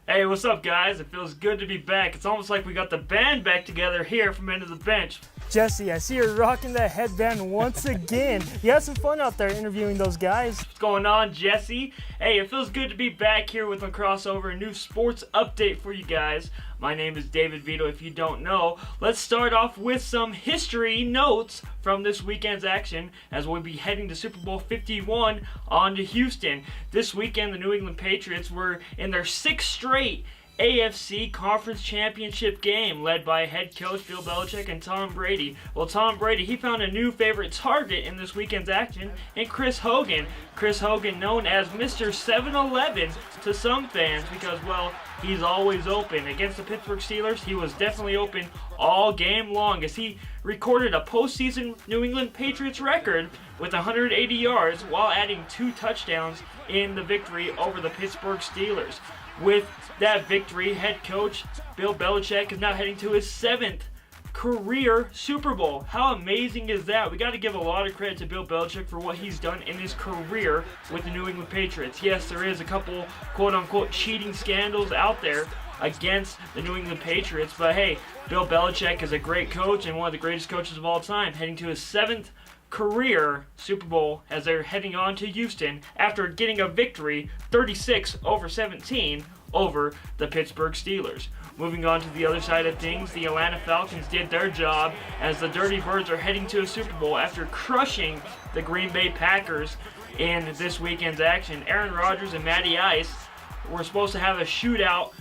Hey, what's up, guys? It feels good to be back. It's almost like we got the band back together here from End of the Bench. Jesse, I see you're rocking that headband once again. You had some fun out there interviewing those guys. What's going on, Jesse? Hey, it feels good to be back here with a crossover, a new sports update for you guys. My name is David Vito, if you don't know. Let's start off with some history notes from this weekend's action as we'll be heading to Super Bowl 51 on to Houston. This weekend, the New England Patriots were in their sixth straight AFC Conference Championship game, led by head coach Bill Belichick and Tom Brady. Well, Tom Brady, he found a new favorite target in this weekend's action in Chris Hogan. Chris Hogan, known as Mr. 7-Eleven to some fans because, well, he's always open. Against the Pittsburgh Steelers, he was definitely open all game long as he recorded a postseason New England Patriots record with 180 yards while adding 2 touchdowns in the victory over the Pittsburgh Steelers. With that victory, head coach Bill Belichick is now heading to his 7th career Super Bowl. How amazing is that? We got to give a lot of credit to Bill Belichick for what he's done in his career with the New England Patriots. Yes, there is a couple quote-unquote cheating scandals out there against the New England Patriots, but hey, Bill Belichick is a great coach and one of the greatest coaches of all time, heading to his 7th career Super Bowl as they're heading on to Houston after getting a victory 36-17 over the Pittsburgh Steelers. Moving on to the other side of things, the Atlanta Falcons did their job as the Dirty Birds are heading to a Super Bowl after crushing the Green Bay Packers in this weekend's action. Aaron Rodgers and Matty Ice were supposed to have a shootout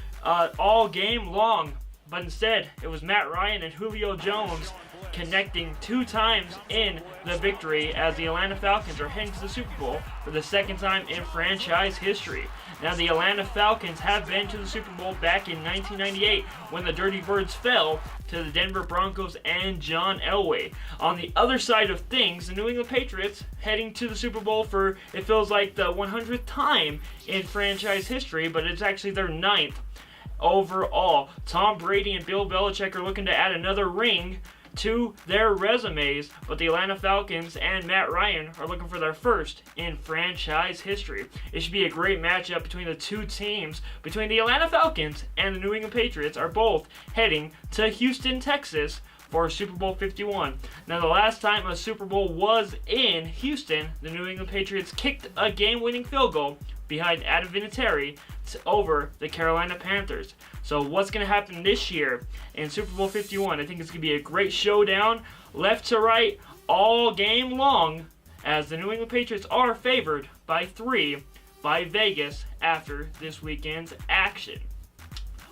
all game long, but instead it was Matt Ryan and Julio Jones connecting 2 times in the victory as the Atlanta Falcons are heading to the Super Bowl for the 2nd time in franchise history. Now, the Atlanta Falcons have been to the Super Bowl back in 1998 when the Dirty Birds fell to the Denver Broncos and John Elway. On the other side of things, the New England Patriots heading to the Super Bowl for, it feels like, the 100th time in franchise history, but it's actually their 9th overall. Tom Brady and Bill Belichick are looking to add another ring to their resumes, but the Atlanta Falcons and Matt Ryan are looking for their first in franchise history. It should be a great matchup between the two teams. Between the Atlanta Falcons and the New England Patriots are both heading to Houston, Texas for Super Bowl 51. Now, the last time a Super Bowl was in Houston, the New England Patriots kicked a game-winning field goal behind Adam Vinatieri over the Carolina Panthers. So what's going to happen this year in Super Bowl 51? I think it's going to be a great showdown, left to right, all game long, as the New England Patriots are favored by 3 by Vegas after this weekend's action.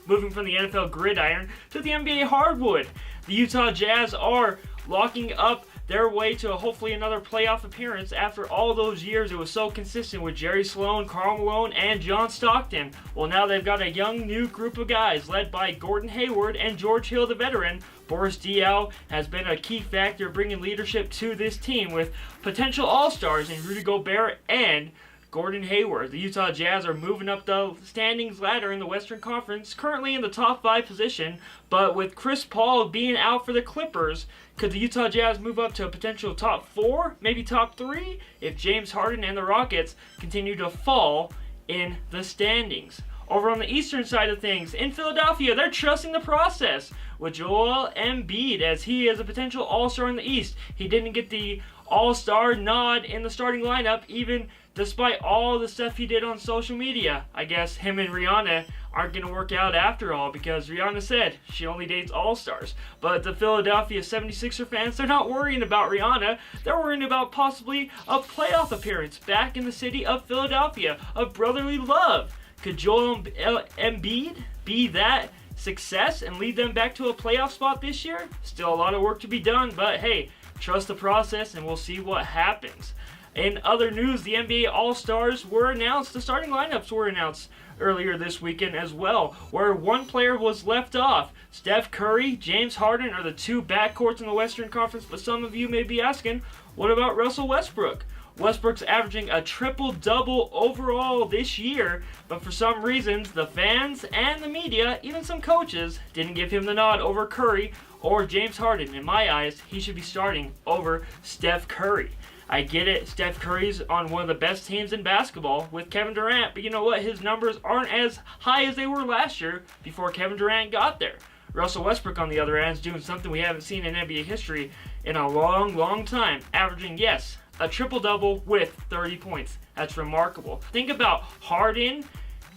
Moving from the NFL gridiron to the NBA hardwood, the Utah Jazz are locking up their way to hopefully another playoff appearance after all those years it was so consistent with Jerry Sloan, Karl Malone, and John Stockton. Well, now they've got a young new group of guys led by Gordon Hayward and George Hill, the veteran. Boris Diaw has been a key factor bringing leadership to this team with potential all-stars in Rudy Gobert and Gordon Hayward. The Utah Jazz are moving up the standings ladder in the Western Conference, currently in the top 5 position, but with Chris Paul being out for the Clippers, could the Utah Jazz move up to a potential top 4, maybe top 3, if James Harden and the Rockets continue to fall in the standings? Over on the eastern side of things, in Philadelphia, they're trusting the process with Joel Embiid as he is a potential all-star in the East. He didn't get the all-star nod in the starting lineup, even despite all the stuff he did on social media. I guess him and Rihanna aren't going to work out after all because Rihanna said she only dates all-stars. But the Philadelphia 76er fans, they're not worrying about Rihanna. They're worrying about possibly a playoff appearance back in the city of Philadelphia, of brotherly love. Could Joel Embiid be that success and lead them back to a playoff spot this year? Still a lot of work to be done, but hey, trust the process and we'll see what happens. In other news, the NBA All-Stars were announced. The starting lineups were announced earlier this weekend as well, where one player was left off. Steph Curry, James Harden are the 2 backcourts in the Western Conference, but some of you may be asking, what about Russell Westbrook? Westbrook's averaging a triple-double overall this year, but for some reasons, the fans and the media, even some coaches, didn't give him the nod over Curry or James Harden. In my eyes, he should be starting over Steph Curry. I get it, Steph Curry's on one of the best teams in basketball with Kevin Durant, but you know what? His numbers aren't as high as they were last year before Kevin Durant got there. Russell Westbrook, on the other hand, is doing something we haven't seen in NBA history in a long, long time, averaging, yes, a triple-double with 30 points. That's remarkable. Think about Harden,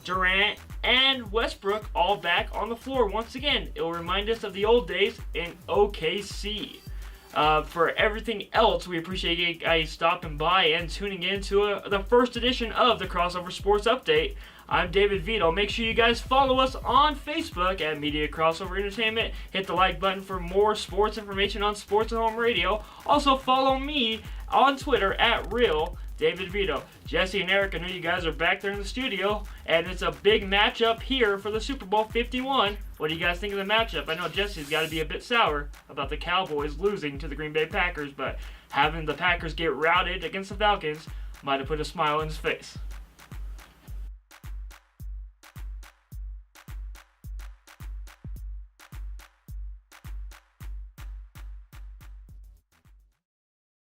Durant, and Westbrook all back on the floor once again. It will remind us of the old days in OKC. For everything else, we appreciate you guys stopping by and tuning in to the first edition of the Crossover Sports Update. I'm David Vito. Make sure you guys follow us on Facebook at Media Crossover Entertainment. Hit the like button for more sports information on Sports at Home Radio. Also follow me on Twitter at Real David Vito. Jesse and Eric, I know you guys are back there in the studio, and it's a big matchup here for the Super Bowl 51. What do you guys think of the matchup? I know Jesse's got to be a bit sour about the Cowboys losing to the Green Bay Packers, but having the Packers get routed against the Falcons might have put a smile on his face.